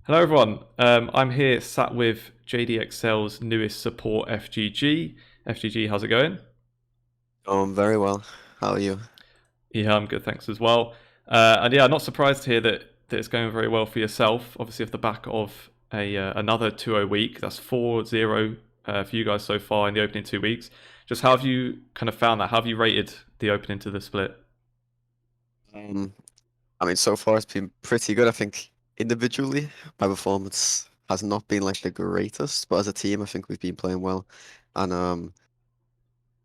Hello everyone, I'm here sat with JDXL's newest support FGG. FGG, how's it going? Very well. How are you? Yeah, I'm good, thanks as well. And yeah, I'm not surprised to hear that it's going very well for yourself. Obviously, off the back of another 2-0 week, that's 4-0 for you guys so far in the opening 2 weeks. Just how Yeah. have you kind of found that? How have you rated the opening to the split? Um, I mean, so far it's been pretty good. I think individually, my performance has not been like the greatest, but as a team, I think we've been playing well. And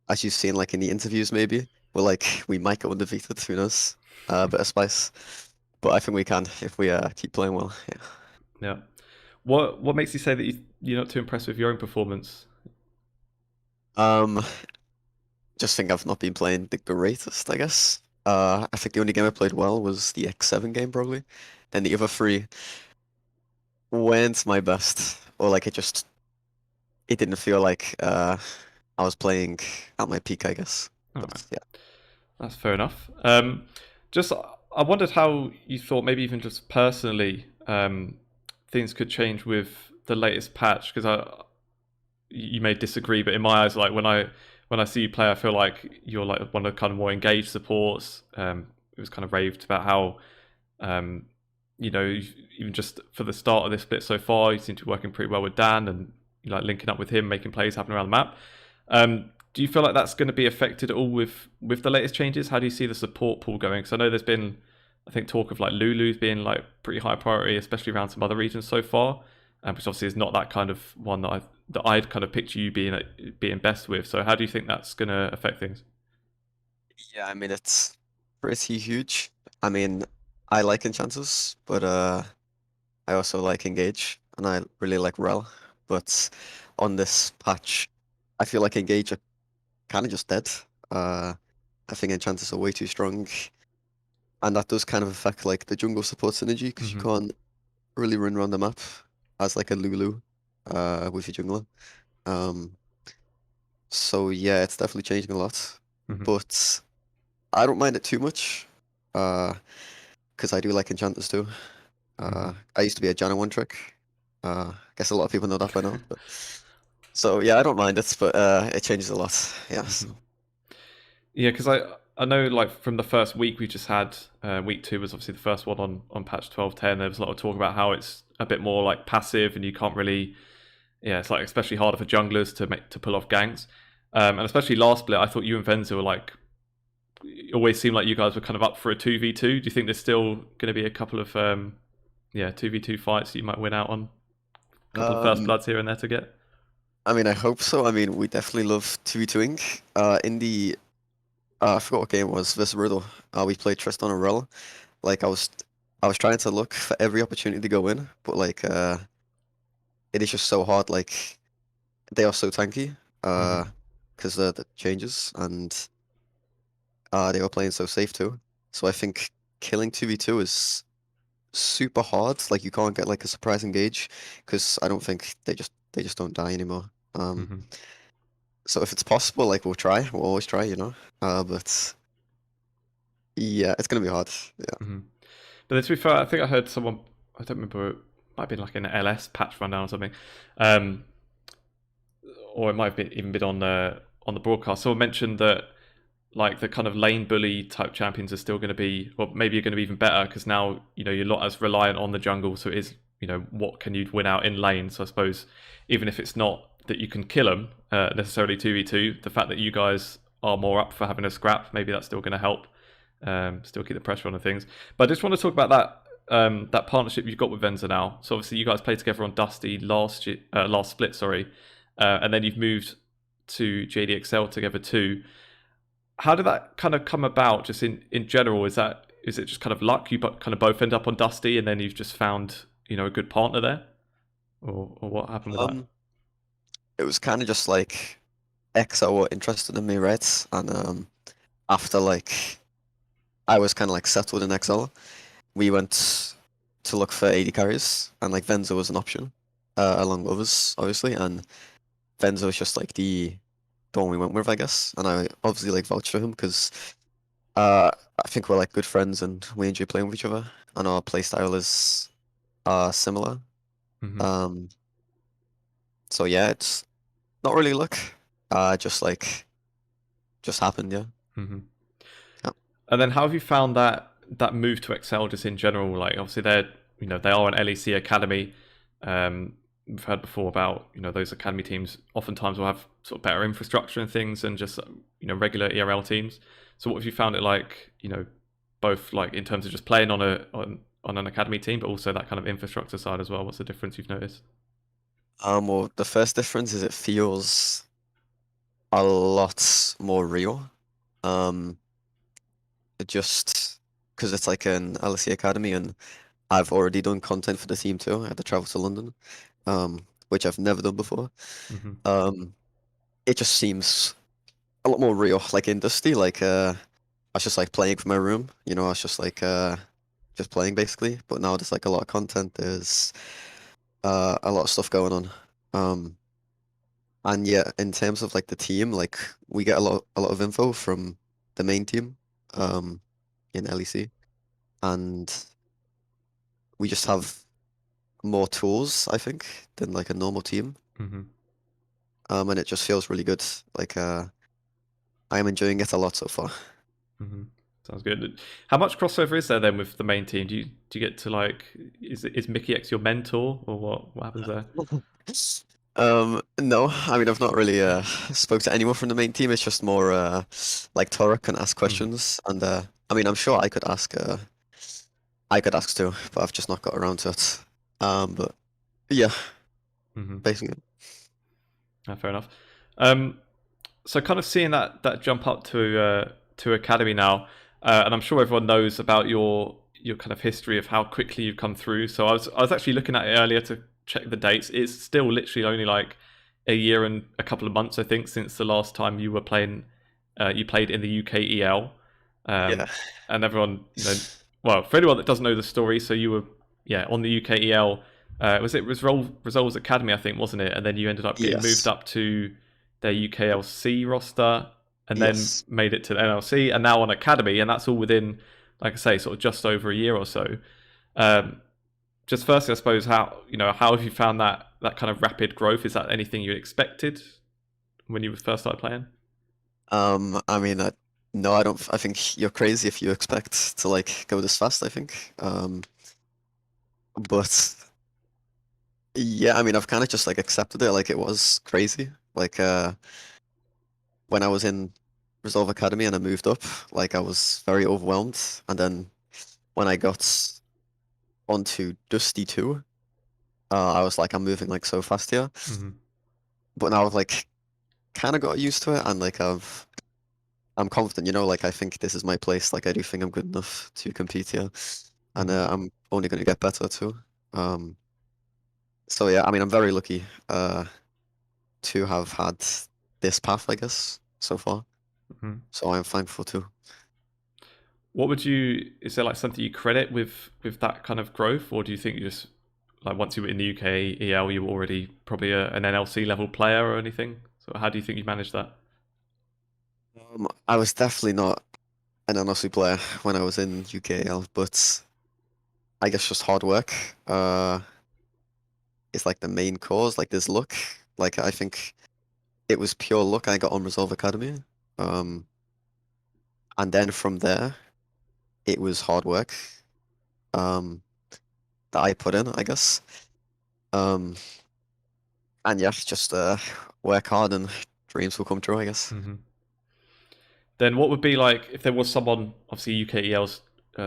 as you've seen, like in the interviews, maybe we might go undefeated. Who knows? A bit of spice, but I think we can if we keep playing well. Yeah. Yeah. What makes you say that you're not too impressed with your own performance? Um, just think I've not been playing the greatest, I guess. I think the only game I played well was the X7 game, probably. Then the other three weren't my best, or like it didn't feel like I was playing at my peak, I guess. All right. But yeah. That's fair enough. Just I wondered how you thought maybe even just personally things could change with the latest patch because you may disagree, but in my eyes, like when I see you play, I feel like you're like one of the kind of more engaged supports. It was kind of raved about how um, even just for the start of this bit so far, you seem to be working pretty well with Dan and you like linking up with him, making plays happen around the map. Do you feel like that's going to be affected at all with the latest changes? How do you see the support pool going? Because I know there's been, I think, talk of like Lulu's being like pretty high priority, especially around some other regions so far, which obviously is not that kind of one that I'd kind of picture you being best with. So how do you think that's going to affect things? Yeah, I mean it's pretty huge. I mean, I like enchanters, but I also like engage, and I really like rel. But on this patch, I feel like engage are kind of just dead. Uh, I think enchanters are way too strong, and that does kind of affect like the jungle support synergy because you Hmm. can't really run around the map as like a Lulu with your jungler. Um, so yeah, it's definitely changing a lot, Hmm. but I don't mind it too much because I do like enchanters too. Hmm. I used to be a Janna one trick. I guess a lot of people know that by now. But so yeah, I don't mind it, but it changes a lot. Yeah. Hmm. So. Yeah, because I know like from the first week we just had, week two was obviously the first one on patch 12.10. There was a lot of talk about how it's a bit more like passive and you can't really, yeah, it's like especially harder for junglers to pull off ganks. And especially last split, I thought you and Venzer were like, it always seemed like you guys were kind of up for a 2v2. Do you think there's still going to be a couple of 2v2 fights that you might win out on? A couple of first Um, bloods here and there to get? I mean, I hope so. I mean, we definitely love 2v2ing. In the I forgot what game it was. Versus Riddle. We played Tristan and Rel. Like I was trying to look for every opportunity to go in, but like it is just so hard. Like they are so tanky. Hmm. Because the changes and they were playing so safe too. So I think killing 2v2 is super hard. Like you can't get like a surprise engage because I don't think they just don't die anymore. Hmm. So if it's possible, like we'll try. We'll always try, you know. But yeah, it's gonna be hard. Yeah. Hmm. But then to be fair, I think I heard someone, I don't remember, it might have been like an LS patch rundown or something. Um, or it might have been even been on the broadcast. Someone mentioned that like the kind of lane bully type champions are still going to be, or maybe you're going to be even better because now you're not as reliant on the jungle. So it is what can you win out in lane. So I suppose even if it's not that you can kill them necessarily 2v2, the fact that you guys are more up for having a scrap, maybe that's still going to help. Still keep the pressure on the things. But I just want to talk about that partnership you've got with Venzer now. So obviously you guys played together on Dusty last split, sorry, and then you've moved to JDXL together too. How did that kind of come about? Just in general, is it just kind of luck? You kind of both end up on Dusty, and then you've just found a good partner there, or what happened with that? Um, it was kind of just like XO were interested in me, right? And after like I was kind of like settled in XL, we went to look for AD carries, and like Venzo was an option, along with others, obviously, and Venzo was just like the one we went with, I guess, and I obviously like vouch for him because I think we're like good friends and we enjoy playing with each other, and our playstyle is similar. Um, so yeah, it's not really luck. Just happened, yeah. Mm-hmm. Yeah. And then how have you found that move to Excel just in general? Like obviously they are an LEC academy. We've heard before about those academy teams oftentimes will have sort of better infrastructure and things and just regular ERL teams. So what have you found it like? Both like in terms of just playing on an academy team, but also that kind of infrastructure side as well. What's the difference you've noticed? Well, the first difference is it feels a lot more real. Um, just because it's like an LSE Academy, and I've already done content for the team too. I had to travel to London, which I've never done before. Mm-hmm. It just seems a lot more real, like in Dusty. I was just like playing from my room, I was just like just playing basically. But now there's like a lot of content. There's a lot of stuff going on. And yeah, in terms of like the team, like we get a lot of info from the main team, in LEC, and we just have more tools, I think, than like a normal team. Mm-hmm. And it just feels really good. I am enjoying it a lot so far. Mm-hmm. Sounds good. How much crossover is there then with the main team? Do you get to like is Mickey X your mentor or what happens there? No, I mean I've not really spoke to anyone from the main team. It's just more like Torok can ask Mm-hmm. questions, and I mean I'm sure I could ask too, but I've just not got around to it. But yeah, Mm-hmm. basically. Fair enough. So kind of seeing that jump up to academy now, and I'm sure everyone knows about your kind of history of how quickly you've come through. So I was actually looking at it earlier to check the dates. It's still literally only like a year and a couple of months, I think, since the last time you were playing. You played in the UK EL, Yeah. and everyone, well, for anyone that doesn't know the story, so you were on the UK EL. Was it Resolve's Academy, I think, wasn't it? And then you ended up getting moved Yes. up to their UKLC roster, and then Yes. made it to the NLC, and now on Academy, and that's all within, like I say, sort of just over a year or so. Um, just firstly, I suppose how have you found that kind of rapid growth? Is that anything you expected when you first started playing? I mean, no, I don't. I think you're crazy if you expect to like go this fast, I think. But yeah, I mean, I've kind of just like accepted it. Like it was crazy. When I was in Resolve Academy and I moved up, like I was very overwhelmed. And then when I got onto Dusty 2, I was like, I'm moving like so fast here. Mm-hmm. But now I've like kind of got used to it, and like I'm confident, like I think this is my place. Like I do think I'm good enough to compete here, and Mm-hmm. I'm only going to get better too. Um, so yeah, I mean, I'm very lucky to have had this path, I guess, so far. Mm-hmm. So I'm thankful too. Is there like something you credit with that kind of growth, or do you think you just like once you were in the UK EL, you were already probably an NLC level player or anything? So how do you think you managed that? I was definitely not an NLC player when I was in UKL, but I guess just hard work is like the main cause. Like there's luck. Like I think it was pure luck I got on Resolve Academy. Um, and then from there, it was hard work um, that I put in, I guess. Um, and yeah, just work hard and dreams will come true, I guess. Mm-hmm. Then what would be like if there was someone, obviously UKEL's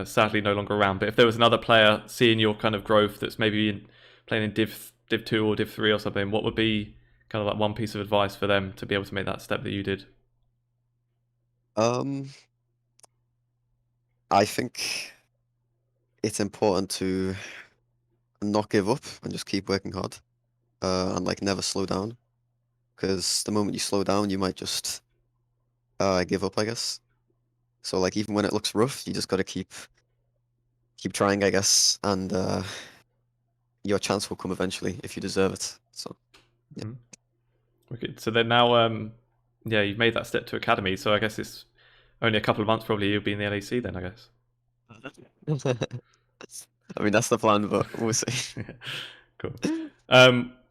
sadly no longer around, but if there was another player seeing your kind of growth that's maybe playing in Div 2 or Div 3 or something, what would be kind of like one piece of advice for them to be able to make that step that you did? Um, I think it's important to not give up and just keep working hard and like never slow down. Because the moment you slow down, you might just give up, I guess. So like even when it looks rough, you just got to keep trying, I guess, and your chance will come eventually if you deserve it. So yeah. Mm-hmm. Okay, so then now, you've made that step to academy. So I guess it's only a couple of months probably you'll be in the LAC then, I guess. I mean that's the plan, but we'll see. Cool.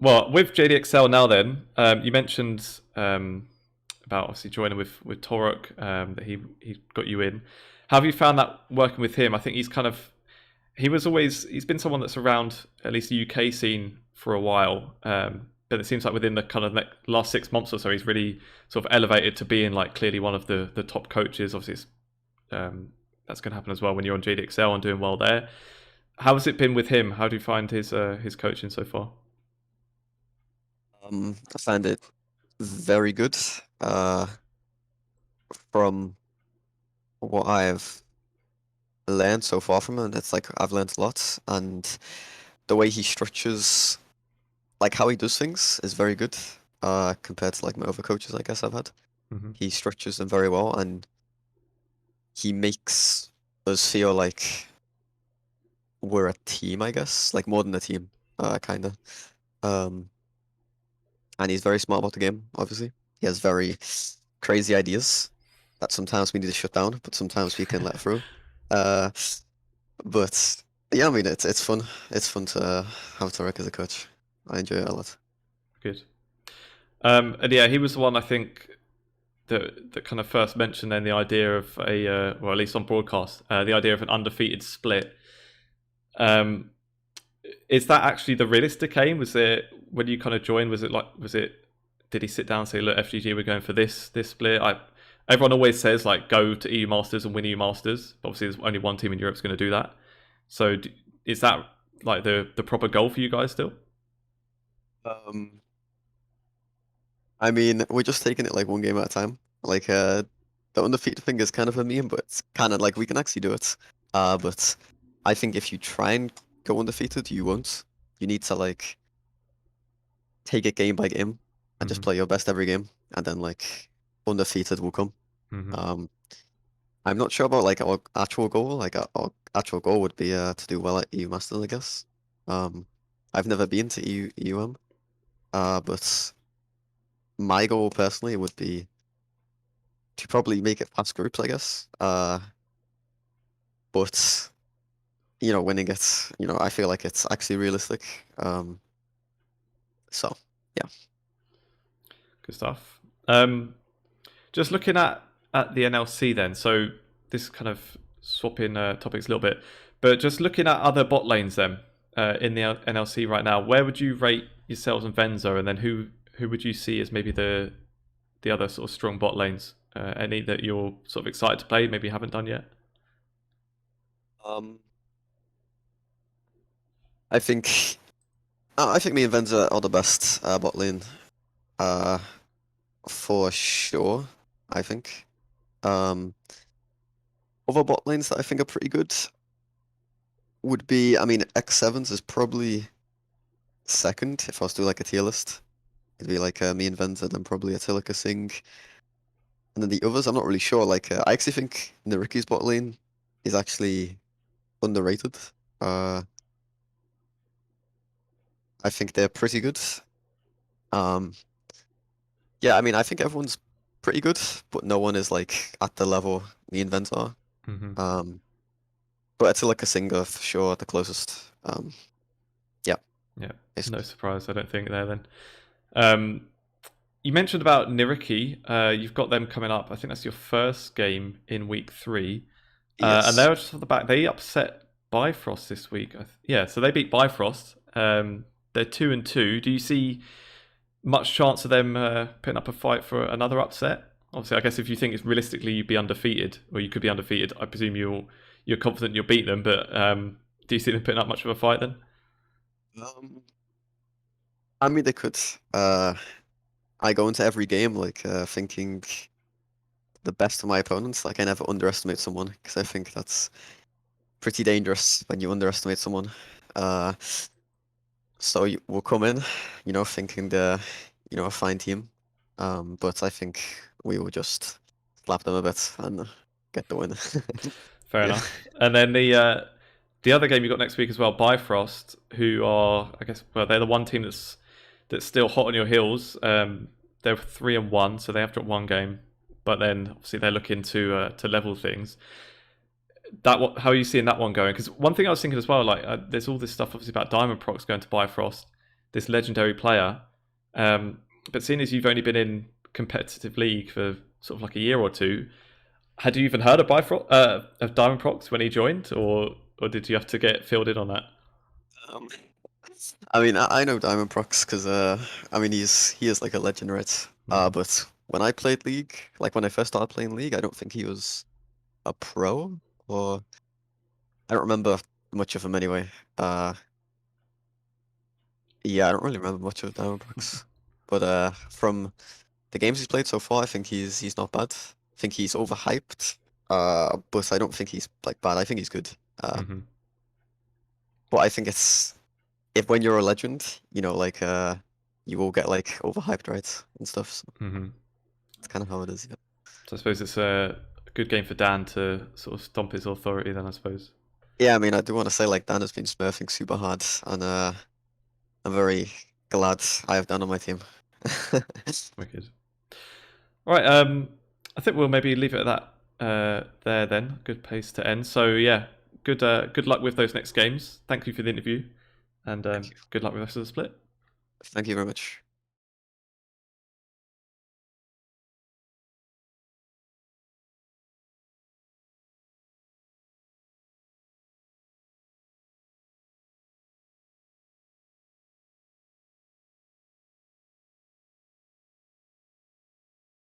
Well, with JDXL now, then you mentioned about obviously joining with Torok, that he got you in. How have you found that working with him? I think he's been someone that's around at least the UK scene for a while, but it seems like within the kind of last 6 months or so, he's really sort of elevated to being like clearly one of the top coaches. Obviously, that's going to happen as well when you're on JDXL and doing well there. How has it been with him? How do you find his coaching so far? I find it very good. From what I've learned so far from him, it's like I've learned a lot, and the way he structures, like how he does things, is very good. Compared to like my other coaches, I guess I've had. Mm-hmm. He structures them very well, and he makes us feel like we're a team, I guess, like more than a team, kind of. And he's very smart about the game, obviously. He has very crazy ideas that sometimes we need to shut down, but sometimes we can let through. But yeah, I mean, it's fun. It's fun to have Torok as a coach. I enjoy it a lot. Good. And yeah, he was the one I think that kind of first mentioned then the idea of well, at least on broadcast, the idea of an undefeated split. Is that actually the realistic aim? Was it when you kind of joined? Did he sit down and say, look, FGG, we're going for this split? Everyone always says like go to EU Masters and win EU Masters, but obviously there's only one team in Europe that's going to do that. So is that like the proper goal for you guys still? I mean, we're just taking it like one game at a time. Like the undefeated thing is kind of a meme, but it's kind of like we can actually do it. But I think if you try and go undefeated, you won't. You need to like take it game by game and just play your best every game, and then like undefeated will come. Mm-hmm. I'm not sure about like our actual goal. Like our actual goal would be to do well at EU Masters, I guess. I've never been to EUM, but my goal personally would be to probably make it past groups, I guess. But you know, winning it, you know, I feel like it's actually realistic. So yeah. Good stuff. Just looking at the NLC then. So this kind of swapping topics a little bit, but just looking at other bot lanes then in the NLC right now, where would you rate yourselves and Venzer, and then who would you see as maybe the other sort of strong bot lanes? Any that you're sort of excited to play, maybe you haven't done yet? I think me and Venzer are the best bot lane, for sure. I think. Other bot lanes that I think are pretty good would be, I mean, X7s is probably second if I was to do like a tier list. It'd be like me and Venzer, then probably Atilika Singh. And then the others, I'm not really sure. Like, I actually think niriki's bot lane is actually underrated. I think they're pretty good. Yeah, I mean, I think everyone's pretty good, but no one is like at the level me and Venzer are. Mm-hmm. But Atilika Singh for sure, the closest. Yeah. Yeah, Basically. no surprise, I don't think there then. You mentioned about niriki. You've got them coming up. I think that's your first game in week 3. Yes. And they're just off the back. They upset Bifrost this week. Yeah, so they beat Bifrost. They're 2-2. Do you see much chance of them putting up a fight for another upset? Obviously, I guess if you think it's realistically you'd be undefeated, or you could be undefeated, I presume you're confident you'll beat them. But do you see them putting up much of a fight then? I mean, they could. I go into every game like thinking the best of my opponents. Like I never underestimate someone because I think that's pretty dangerous when you underestimate someone. So we'll come in, you know, thinking they're, you know, a fine team. But I think we will just slap them a bit and get the win. Fair Yeah. enough. And then the other game you got next week as well, Bifrost, who are, I guess, well, they're the one team that's still hot on your heels. They're 3-1, so they have dropped one game, but then obviously they're looking to level things. how are you seeing that one going? Because one thing I was thinking as well, like there's all this stuff obviously about Diamond Procs going to Bifrost, this legendary player. But seeing as you've only been in competitive league for sort of like a year or two, had you even heard of of Diamond Procs when he joined, or did you have to get filled in on that? Um, I mean, I know Diamond Prox because I mean he is like a legend, right? But when I played League, like when I first started playing League, I don't think he was a pro, or I don't remember much of him anyway. Yeah, I don't really remember much of Diamond Prox, but from the games he's played so far, I think he's not bad. I think he's overhyped, but I don't think he's like bad. I think he's good. Mm-hmm. But I think it's if when you're a legend, you know, like you will get like overhyped, right, and stuff. So it's kind of how it is. Yeah. So I suppose it's a good game for Dan to sort of stomp his authority. Then I suppose. Yeah, I mean, I do want to say like Dan has been smurfing super hard, and I'm very glad I have Dan on my team. Wicked. All right. I think we'll maybe leave it at that there then. Good place to end. So yeah, good luck with those next games. Thank you for the interview, and good luck with the rest of the split. Thank you very much.